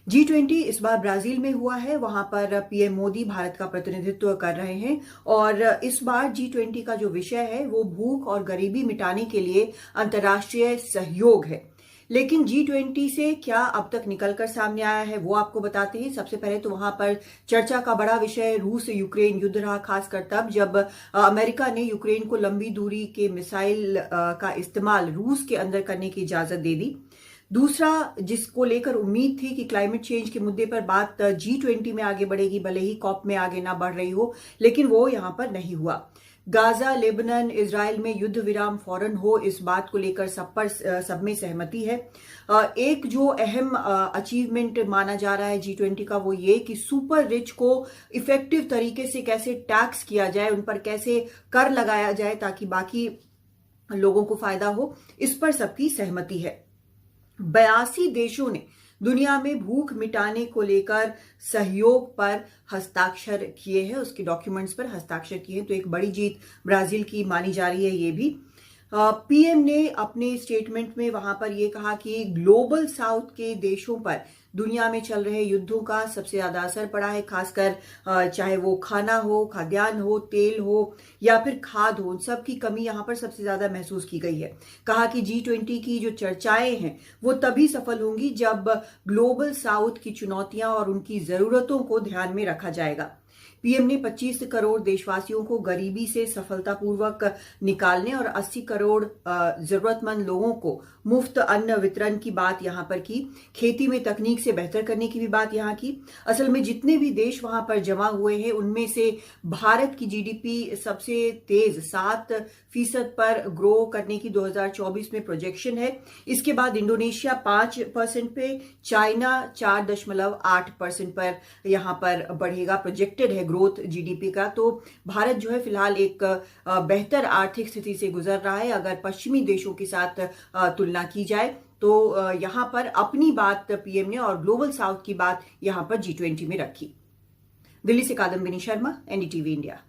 G20 इस बार Brazil में हुआ है। वहां पर पीएम मोदी भारत का प्रतिनिधित्व कर रहे हैं और इस बार G20 का जो विषय है वो भूख और गरीबी मिटाने के लिए अंतर्राष्ट्रीय सहयोग है। लेकिन G20 से क्या अब तक निकलकर सामने आया है वो आपको बताते हैं। सबसे पहले तो वहां पर चर्चा का बड़ा विषय रूस यूक्रेन युद्ध रहा, खासकर तब जब अमेरिका ने यूक्रेन को लंबी दूरी के मिसाइल का इस्तेमाल रूस के अंदर करने की इजाजत दे दी। दूसरा जिसको लेकर उम्मीद थी कि क्लाइमेट चेंज के मुद्दे पर बात G20 में आगे बढ़ेगी, भले ही कॉप में आगे ना बढ़ रही हो, लेकिन वो यहां पर नहीं हुआ। गाजा, लेबनान, इजराइल में युद्ध विराम फौरन हो, इस बात को लेकर सब में सहमति है। एक जो अहम अचीवमेंट माना जा रहा है G20 का वो ये कि सुपर रिच को इफेक्टिव तरीके से कैसे टैक्स किया जाए, उन पर कैसे कर लगाया जाए ताकि बाकी लोगों को फायदा हो, इस पर सबकी सहमति है। 82 देशों ने दुनिया में भूख मिटाने को लेकर सहयोग पर हस्ताक्षर किए हैं, उसके डॉक्यूमेंट्स पर हस्ताक्षर किए हैं। तो एक बड़ी जीत ब्राजील की मानी जा रही है ये भी। पीएम ने अपने स्टेटमेंट में वहां पर यह कहा कि ग्लोबल साउथ के देशों पर दुनिया में चल रहे युद्धों का सबसे ज्यादा असर पड़ा है, खासकर चाहे वो खाना हो, खाद्यान्न हो, तेल हो या फिर खाद हो, उन सब की कमी यहां पर सबसे ज्यादा महसूस की गई है। कहा कि G20 की जो चर्चाएं हैं वो तभी सफल होंगी जब ग्लोबल साउथ की चुनौतियां और उनकी जरूरतों को ध्यान में रखा जाएगा। पीएम ने 25 करोड़ देशवासियों को गरीबी से सफलतापूर्वक निकालने और 80 करोड़ जरूरतमंद लोगों को मुफ्त अन्न वितरण की बात यहां पर की। खेती में तकनीक से बेहतर करने की भी बात यहां की। असल में जितने भी देश वहां पर जमा हुए हैं उनमें से भारत की जीडीपी सबसे तेज 7% पर ग्रो करने की 2024 में प्रोजेक्शन है। इसके बाद इंडोनेशिया 5% पे, चाइना 4.8% पर यहां पर बढ़ेगा, प्रोजेक्टेड है ग्रोथ जीडीपी का। तो भारत जो है फिलहाल एक बेहतर आर्थिक स्थिति से गुजर रहा है अगर पश्चिमी देशों के साथ तुलना की जाए। तो यहां पर अपनी बात पीएम ने और ग्लोबल साउथ की बात यहां पर G20 में रखी। दिल्ली से कादम्बिनी शर्मा, एनडीटीवी इंडिया।